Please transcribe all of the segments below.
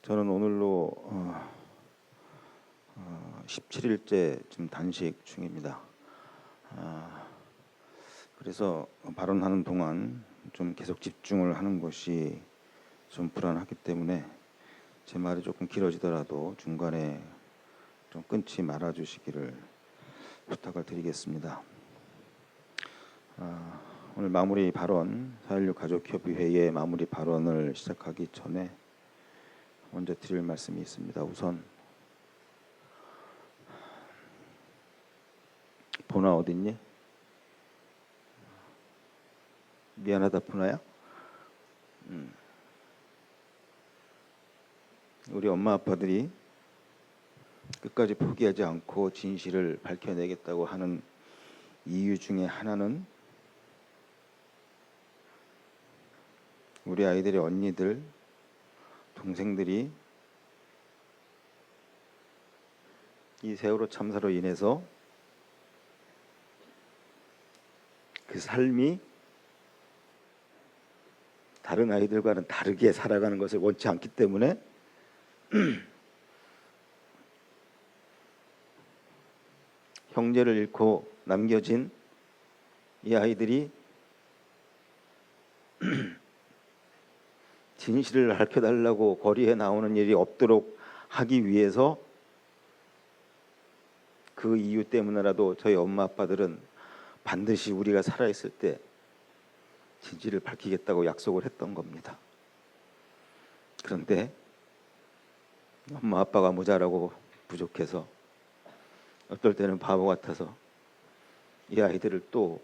저는 오늘로 17일째 지금 단식 중입니다. 그래서 발언하는 동안 좀 계속 집중을 하는 것이 좀 불안하기 때문에 제 말이 조금 길어지더라도 중간에 좀 끊지 말아 주시기를 부탁을 드리겠습니다. 오늘 마무리 발언 4.16 가족협의회의 마무리 발언을 시작하기 전에 먼저 드릴 말씀이 있습니다. 우선 보나 어딨니? 미안하다 보나야? 우리 엄마 아빠들이 끝까지 포기하지 않고 진실을 밝혀내겠다고 하는 이유 중에 하나는 우리 아이들의 언니들, 동생들이 이 세월호 참사로 인해서 그 삶이 다른 아이들과는 다르게 살아가는 것을 원치 않기 때문에 형제를 잃고 남겨진 이 아이들이 진실을 밝혀달라고 거리에 나오는 일이 없도록 하기 위해서 그 이유 때문에라도 저희 엄마 아빠들은 반드시 우리가 살아있을 때 진실을 밝히겠다고 약속을 했던 겁니다. 그런데 엄마 아빠가 모자라고 부족해서 어떨 때는 바보 같아서 이 아이들을 또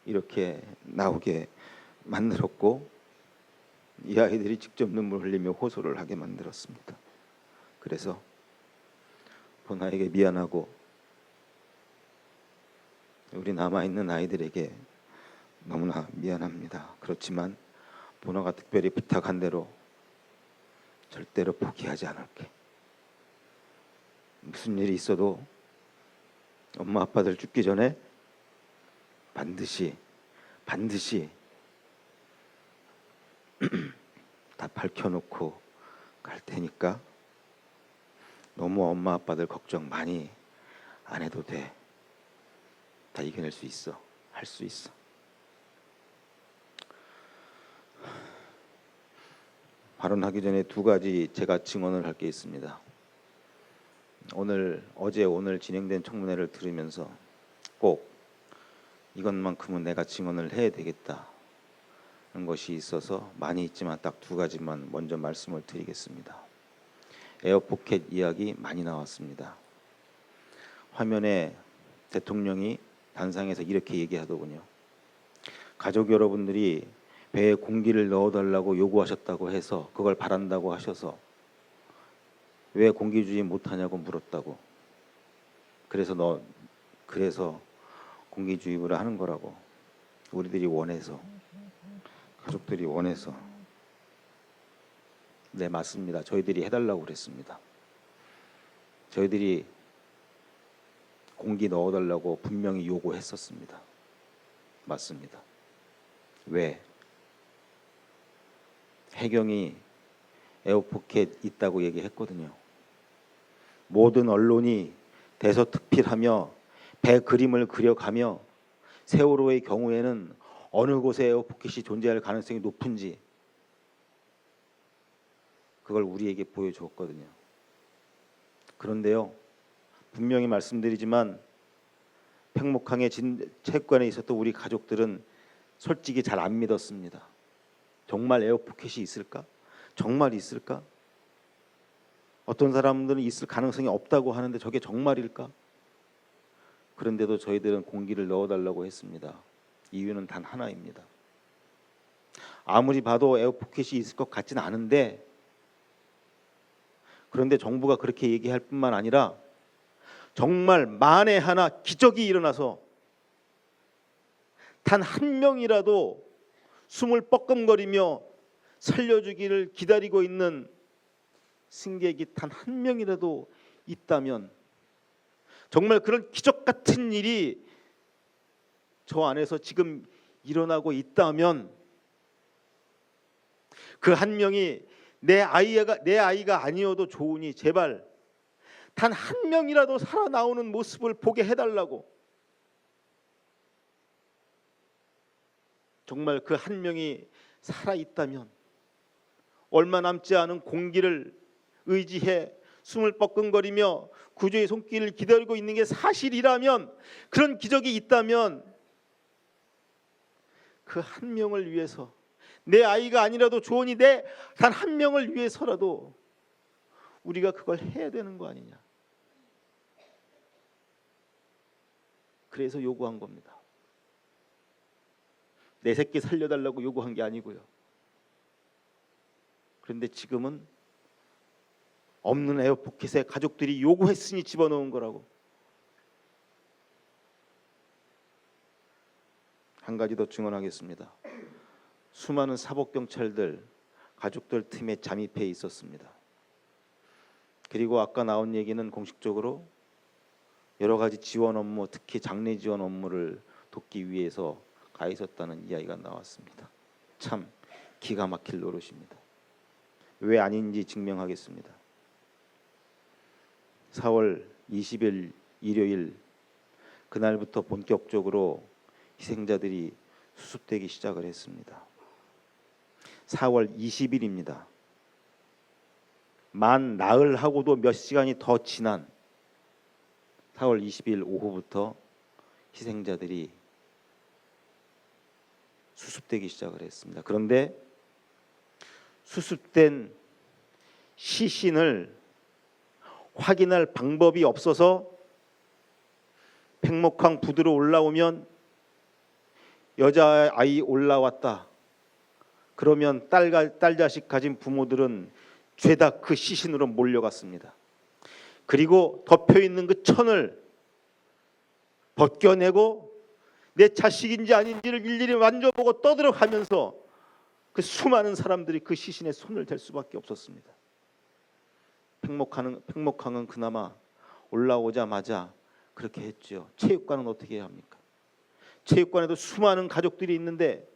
이렇게 나오게 만들었고 이 아이들이 직접 눈물 흘리며 호소를 하게 만들었습니다. 그래서 보나에게 미안하고 우리 남아있는 아이들에게 너무나 미안합니다. 그렇지만 보나가 특별히 부탁한 대로 절대로 포기하지 않을게. 무슨 일이 있어도 엄마 아빠들 죽기 전에 반드시 다 밝혀놓고 갈 테니까 너무 엄마 아빠들 걱정 많이 안 해도 돼. 다 이겨낼 수 있어. 할 수 있어. 발언하기 전에 두 가지 제가 증언을 할 게 있습니다. 어제 오늘 진행된 청문회를 들으면서 꼭 이것만큼은 내가 증언을 해야 되겠다는 것이 있어서 많이 있지만 딱 두 가지만 먼저 말씀을 드리겠습니다. 에어포켓 이야기 많이 나왔습니다. 화면에 대통령이 단상에서 이렇게 얘기하더군요. 가족 여러분들이 배에 공기를 넣어달라고 요구하셨다고 해서 그걸 바란다고 하셔서 왜 공기 주지 못하냐고 물었다고. 그래서 공기 주입을 하는 거라고. 우리들이 원해서, 가족들이 원해서. 네, 맞습니다. 저희들이 해달라고 그랬습니다. 저희들이 공기 넣어달라고 분명히 요구했었습니다. 맞습니다. 왜? 해경이 에어포켓 있다고 얘기했거든요. 모든 언론이 대서특필하며 배 그림을 그려가며 세월호의 경우에는 어느 곳에 에어포켓이 존재할 가능성이 높은지 그걸 우리에게 보여주었거든요. 그런데요, 분명히 말씀드리지만 팽목항의 체육관에 있었던 우리 가족들은 솔직히 잘 안 믿었습니다. 정말 에어포켓이 있을까? 정말 있을까? 어떤 사람들은 있을 가능성이 없다고 하는데 저게 정말일까? 그런데도 저희들은 공기를 넣어달라고 했습니다. 이유는 단 하나입니다. 아무리 봐도 에어포켓이 있을 것 같지는 않은데 그런데 정부가 그렇게 얘기할 뿐만 아니라 정말 만에 하나 기적이 일어나서 단 한 명이라도 숨을 뻐끔거리며 살려주기를 기다리고 있는 승객이 단 한 명이라도 있다면 정말 그런 기적 같은 일이 저 안에서 지금 일어나고 있다면 그 한 명이 내 아이가 아니어도 좋으니 제발 단 한 명이라도 살아나오는 모습을 보게 해달라고. 정말 그 한 명이 살아있다면 얼마 남지 않은 공기를 의지해 숨을 뻐끔거리며 구조의 손길을 기다리고 있는 게 사실이라면, 그런 기적이 있다면 그 한 명을 위해서, 내 아이가 아니라도 좋으니 내 단 한 명을 위해서라도 우리가 그걸 해야 되는 거 아니냐. 그래서 요구한 겁니다. 내 새끼 살려달라고 요구한 게 아니고요. 그런데 지금은 없는 에어포켓에 가족들이 요구했으니 집어넣은 거라고. 한 가지 더 증언하겠습니다. 수많은 사법경찰들, 가족들 팀에 잠입해 있었습니다. 그리고 아까 나온 얘기는 공식적으로 여러 가지 지원 업무, 특히 장례 지원 업무를 돕기 위해서 가 있었다는 이야기가 나왔습니다. 참 기가 막힐 노릇입니다. 왜 아닌지 증명하겠습니다. 4월 20일 일요일, 그날부터 본격적으로 희생자들이 수습되기 시작을 했습니다. 4월 20일입니다. 만 나흘하고도 몇 시간이 더 지난 4월 20일 오후부터 희생자들이 수습되기 시작을 했습니다. 그런데 수습된 시신을 확인할 방법이 없어서 팽목항 부두로 올라오면 여자아이 올라왔다. 그러면 딸 자식 가진 부모들은 죄다 그 시신으로 몰려갔습니다. 그리고 덮여있는 그 천을 벗겨내고 내 자식인지 아닌지를 일일이 만져보고 떠들어가면서 그 수많은 사람들이 그 시신에 손을 댈 수밖에 없었습니다. 팽목항은 그나마 올라오자마자 그렇게 했죠. 체육관은 어떻게 해야 합니까? 체육관에도 수많은 가족들이 있는데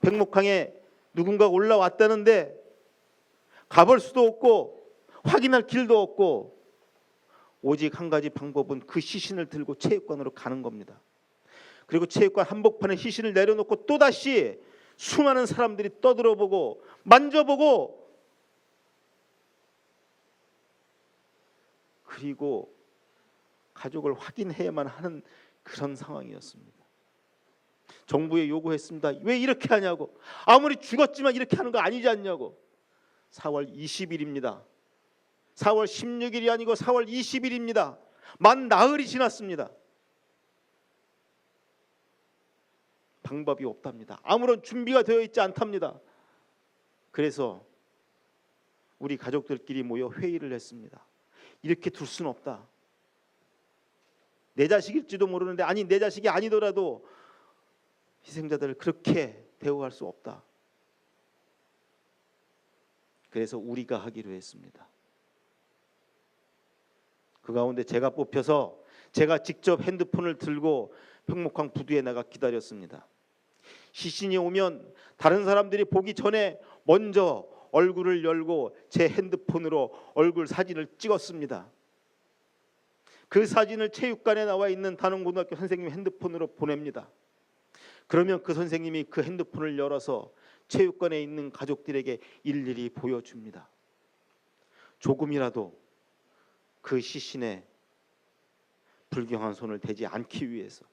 팽목항에 누군가 올라왔다는데 가볼 수도 없고 확인할 길도 없고, 오직 한 가지 방법은 그 시신을 들고 체육관으로 가는 겁니다. 그리고 체육관 한복판에 시신을 내려놓고 또다시 수많은 사람들이 떠들어보고 만져보고, 그리고 가족을 확인해야만 하는 그런 상황이었습니다. 정부에 요구했습니다. 왜 이렇게 하냐고. 아무리 죽었지만 이렇게 하는 거 아니지 않냐고. 4월 20일입니다. 4월 16일이 아니고 4월 20일입니다. 만 나흘이 지났습니다. 방법이 없답니다. 아무런 준비가 되어 있지 않답니다. 그래서 우리 가족들끼리 모여 회의를 했습니다. 이렇게 둘 수는 없다. 내 자식일지도 모르는데, 아니 내 자식이 아니더라도 희생자들을 그렇게 대우할 수 없다. 그래서 우리가 하기로 했습니다. 그 가운데 제가 뽑혀서 제가 직접 핸드폰을 들고 팽목항 부두에 나가 기다렸습니다. 시신이 오면 다른 사람들이 보기 전에 먼저 얼굴을 열고 제 핸드폰으로 얼굴 사진을 찍었습니다. 그 사진을 체육관에 나와 있는 단원고등학교 선생님 핸드폰으로 보냅니다. 그러면 그 선생님이 그 핸드폰을 열어서 체육관에 있는 가족들에게 일일이 보여줍니다. 조금이라도 그 시신에 불경한 손을 대지 않기 위해서.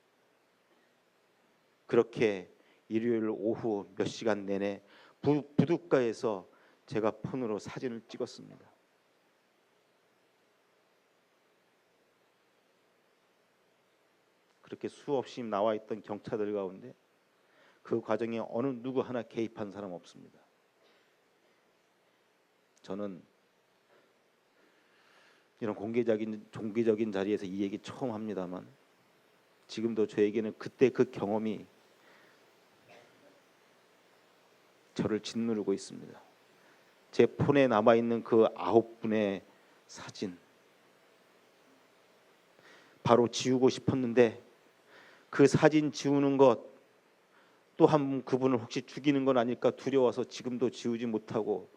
그렇게 일요일 오후 몇 시간 내내 부둣가에서 제가 폰으로 사진을 찍었습니다. 그렇게 수없이 나와 있던 경찰들 가운데 그 과정에 어느 누구 하나 개입한 사람 없습니다. 저는 이런 공개적인 자리에서 이 얘기 처음 합니다만, 지금도 저에게는 그때 그 경험이 저를 짓누르고 있습니다. 제 폰에 남아있는 그 9분의 사진, 바로 지우고 싶었는데 그 사진 지우는 것 또 한 그분을 혹시 죽이는 건 아닐까 두려워서 지금도 지우지 못하고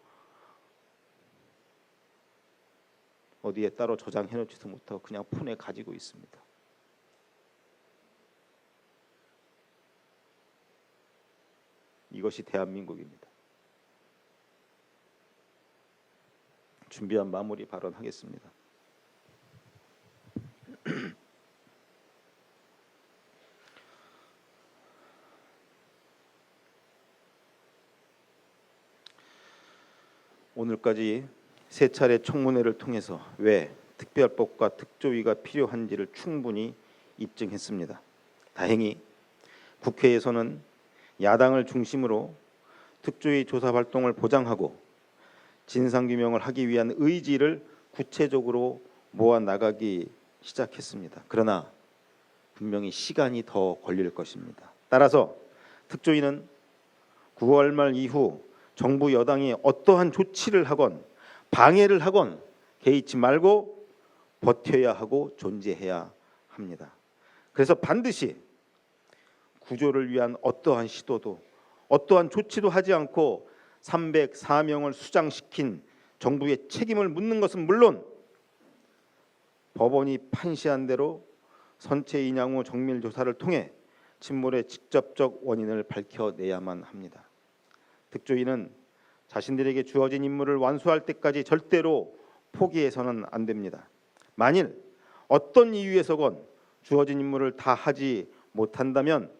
어디에 따로 저장해 놓지도 못하고 그냥 폰에 가지고 있습니다. 이것이 대한민국입니다. 준비한 마무리 발언하겠습니다. 오늘까지 세 차례 청문회를 통해서 왜 특별법과 특조위가 필요한지를 충분히 입증했습니다. 다행히 국회에서는 야당을 중심으로 특조위 조사 활동을 보장하고 진상규명을 하기 위한 의지를 구체적으로 모아나가기 시작했습니다. 그러나 분명히 시간이 더 걸릴 것입니다. 따라서 특조위는 9월 말 이후 정부 여당이 어떠한 조치를 하건 방해를 하건 개의치 말고 버텨야 하고 존재해야 합니다. 그래서 반드시 구조를 위한 어떠한 시도도 어떠한 조치도 하지 않고 304명을 수장시킨 정부의 책임을 묻는 것은 물론 법원이 판시한 대로 선체 인양 후 정밀 조사를 통해 침몰의 직접적 원인을 밝혀내야만 합니다. 특조위는 자신들에게 주어진 임무를 완수할 때까지 절대로 포기해서는 안 됩니다. 만일 어떤 이유에서건 주어진 임무를 다 하지 못한다면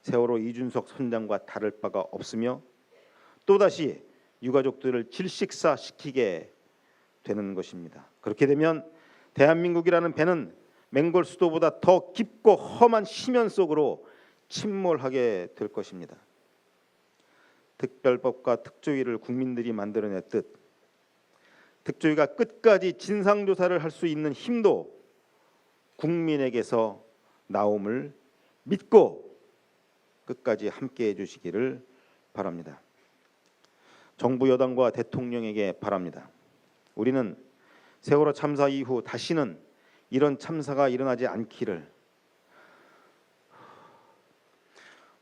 세월호 이준석 선장과 다를 바가 없으며 또다시 유가족들을 질식사시키게 되는 것입니다. 그렇게 되면 대한민국이라는 배는 맹골 수도보다 더 깊고 험한 심연 속으로 침몰하게 될 것입니다. 특별법과 특조위를 국민들이 만들어냈듯 특조위가 끝까지 진상조사를 할 수 있는 힘도 국민에게서 나옴을 믿고 끝까지 함께해 주시기를 바랍니다. 정부 여당과 대통령에게 바랍니다. 우리는 세월호 참사 이후 다시는 이런 참사가 일어나지 않기를,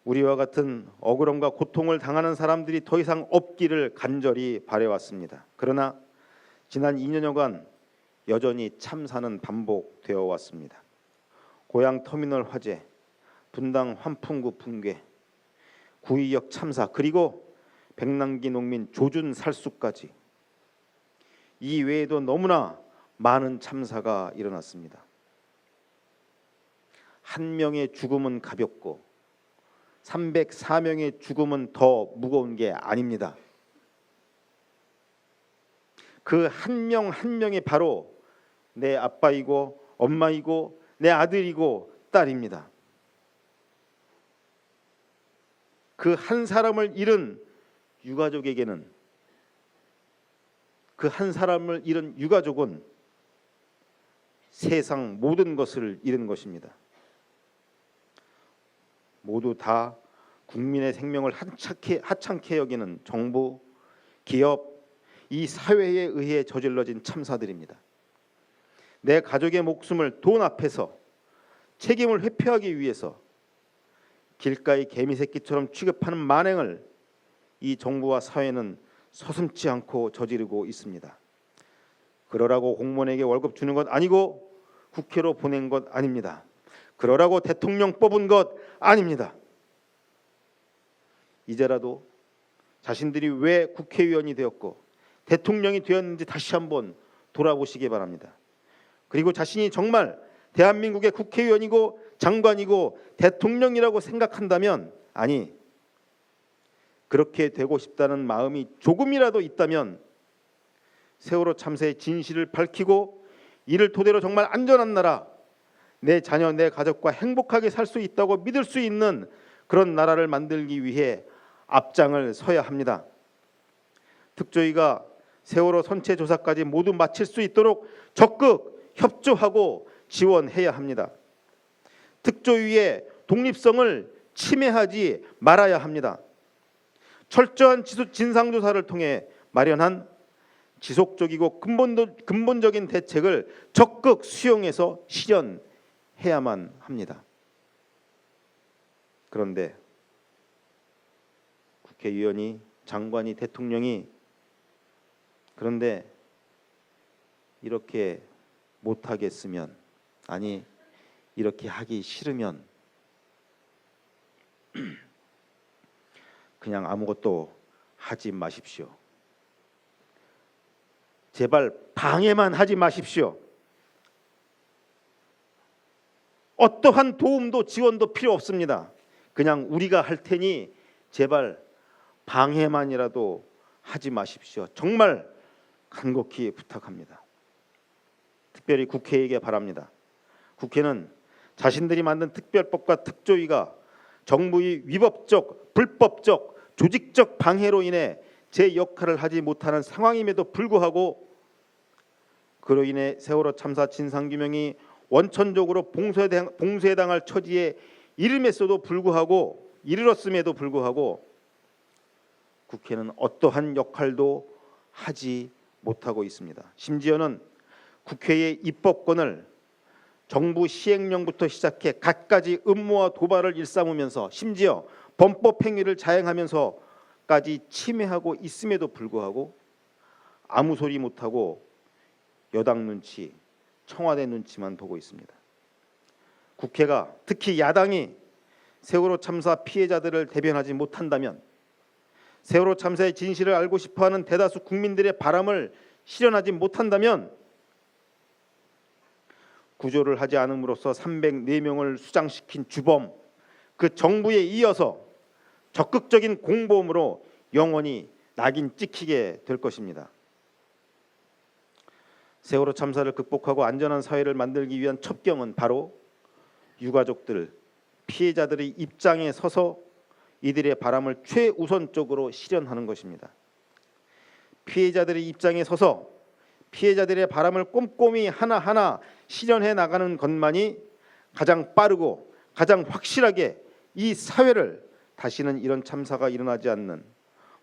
우리와 같은 억울함과 고통을 당하는 사람들이 더 이상 없기를 간절히 바라왔습니다. 그러나 지난 2년여간 여전히 참사는 반복되어 왔습니다. 고양 터미널 화재, 분당 환풍구 붕괴, 구의역 참사, 그리고 백남기 농민 조준 살수까지 이 외에도 너무나 많은 참사가 일어났습니다. 한 명의 죽음은 가볍고 304명의 죽음은 더 무거운 게 아닙니다. 그 한 명 한 명이 바로 내 아빠이고 엄마이고 내 아들이고 딸입니다. 그 한 사람을 잃은 유가족에게는, 그 한 사람을 잃은 유가족은 세상 모든 것을 잃은 것입니다. 모두 다 국민의 생명을 하찮게 여기는 정부, 기업, 이 사회에 의해 저질러진 참사들입니다. 내 가족의 목숨을 돈 앞에서 책임을 회피하기 위해서 길가의 개미새끼처럼 취급하는 만행을 이 정부와 사회는 서슴지 않고 저지르고 있습니다. 그러라고 공무원에게 월급 주는 것 아니고 국회로 보낸 것 아닙니다. 그러라고 대통령 뽑은 것 아닙니다. 이제라도 자신들이 왜 국회의원이 되었고 대통령이 되었는지 다시 한번 돌아보시기 바랍니다. 그리고 자신이 정말 대한민국의 국회의원이고 장관이고 대통령이라고 생각한다면, 아니 그렇게 되고 싶다는 마음이 조금이라도 있다면 세월호 참사의 진실을 밝히고 이를 토대로 정말 안전한 나라, 내 자녀 내 가족과 행복하게 살 수 있다고 믿을 수 있는 그런 나라를 만들기 위해 앞장을 서야 합니다. 특조위가 세월호 선체 조사까지 모두 마칠 수 있도록 적극 협조하고 지원해야 합니다. 특조위의 독립성을 침해하지 말아야 합니다. 철저한 진상조사를 통해 마련한 지속적이고 근본적인 대책을 적극 수용해서 실현해야만 합니다. 그런데 국회의원이, 장관이, 대통령이 그런데 이렇게 못하겠으면, 아니 이렇게 하기 싫으면 그냥 아무것도 하지 마십시오. 제발 방해만 하지 마십시오. 어떠한 도움도 지원도 필요 없습니다. 그냥 우리가 할 테니 제발 방해만이라도 하지 마십시오. 정말 간곡히 부탁합니다. 특별히 국회에게 바랍니다. 국회는 자신들이 만든 특별법과 특조위가 정부의 위법적, 불법적, 조직적 방해로 인해 제 역할을 하지 못하는 상황임에도 불구하고 그로 인해 세월호 참사 진상규명이 원천적으로 봉쇄당할 처지에 이르렀음에도 불구하고 국회는 어떠한 역할도 하지 못하고 있습니다. 심지어는 국회의 입법권을 정부 시행령부터 시작해 갖가지 음모와 도발을 일삼으면서 심지어 범법 행위를 자행하면서까지 침해하고 있음에도 불구하고 아무 소리 못하고 여당 눈치, 청와대 눈치만 보고 있습니다. 국회가, 특히 야당이 세월호 참사 피해자들을 대변하지 못한다면, 세월호 참사의 진실을 알고 싶어하는 대다수 국민들의 바람을 실현하지 못한다면 구조를 하지 않음으로써 304명을 수장시킨 주범, 그 정부에 이어서 적극적인 공범으로 영원히 낙인 찍히게 될 것입니다. 세월호 참사를 극복하고 안전한 사회를 만들기 위한 첩경은 바로 유가족들, 피해자들의 입장에 서서 이들의 바람을 최우선적으로 실현하는 것입니다. 피해자들의 입장에 서서 피해자들의 바람을 꼼꼼히 하나하나 실현해 나가는 것만이 가장 빠르고 가장 확실하게 이 사회를 다시는 이런 참사가 일어나지 않는,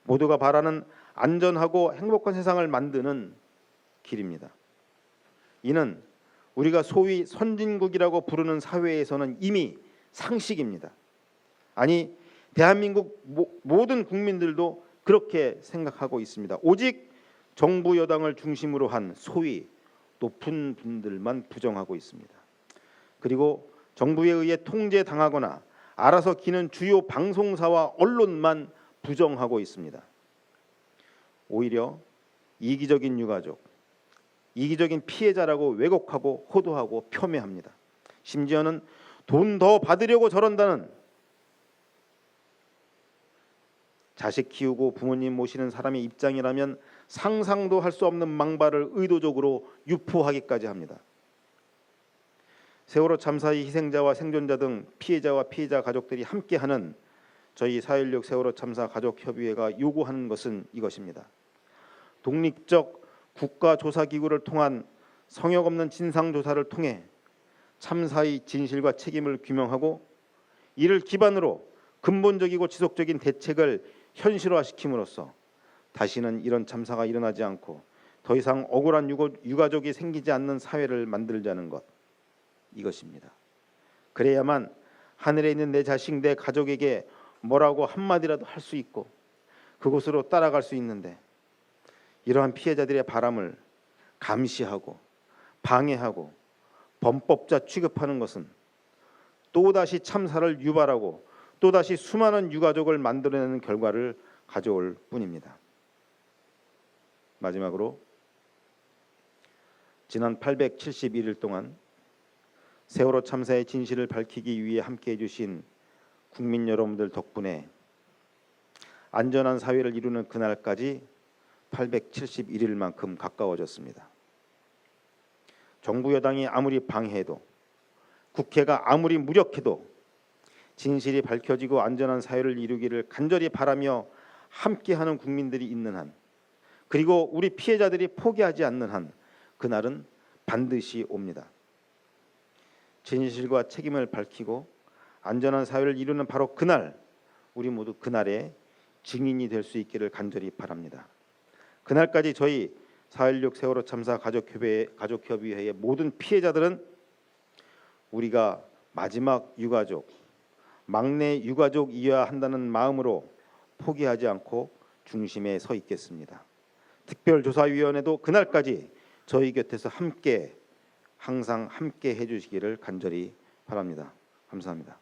모두가 바라는 안전하고 행복한 세상을 만드는 길입니다. 이는 우리가 소위 선진국이라고 부르는 사회에서는 이미 상식입니다. 아니, 대한민국 모든 국민들도 그렇게 생각하고 있습니다. 오직 정부 여당을 중심으로 한 소위 높은 분들만 부정하고 있습니다. 그리고 정부에 의해 통제당하거나 알아서 기는 주요 방송사와 언론만 부정하고 있습니다. 오히려 이기적인 유가족, 이기적인 피해자라고 왜곡하고 호도하고 폄훼합니다. 심지어는 돈 더 받으려고 저런다는, 자식 키우고 부모님 모시는 사람의 입장이라면 상상도 할 수 없는 망발을 의도적으로 유포하기까지 합니다. 세월호 참사의 희생자와 생존자 등 피해자와 피해자 가족들이 함께하는 저희 4.16 세월호 참사 가족협의회가 요구하는 것은 이것입니다. 독립적 국가조사기구를 통한 성역 없는 진상조사를 통해 참사의 진실과 책임을 규명하고 이를 기반으로 근본적이고 지속적인 대책을 현실화시킴으로써 다시는 이런 참사가 일어나지 않고 더 이상 억울한 유가족이 생기지 않는 사회를 만들자는 것, 이것입니다. 그래야만 하늘에 있는 내 자식, 내 가족에게 뭐라고 한마디라도 할 수 있고 그곳으로 따라갈 수 있는데, 이러한 피해자들의 바람을 감시하고 방해하고 범법자 취급하는 것은 또다시 참사를 유발하고 또다시 수많은 유가족을 만들어내는 결과를 가져올 뿐입니다. 마지막으로 지난 871일 동안 세월호 참사의 진실을 밝히기 위해 함께해 주신 국민 여러분들 덕분에 안전한 사회를 이루는 그날까지 871일만큼 가까워졌습니다. 정부 여당이 아무리 방해해도, 국회가 아무리 무력해도 진실이 밝혀지고 안전한 사회를 이루기를 간절히 바라며 함께하는 국민들이 있는 한, 그리고 우리 피해자들이 포기하지 않는 한 그날은 반드시 옵니다. 진실과 책임을 밝히고 안전한 사회를 이루는 바로 그날, 우리 모두 그날의 증인이 될 수 있기를 간절히 바랍니다. 그날까지 저희 4.16 세월호 참사 가족협의회의 모든 피해자들은 우리가 마지막 유가족, 막내 유가족이어야 한다는 마음으로 포기하지 않고 중심에 서 있겠습니다. 특별조사위원회도 그날까지 저희 곁에서 함께 항상 함께 해주시기를 간절히 바랍니다. 감사합니다.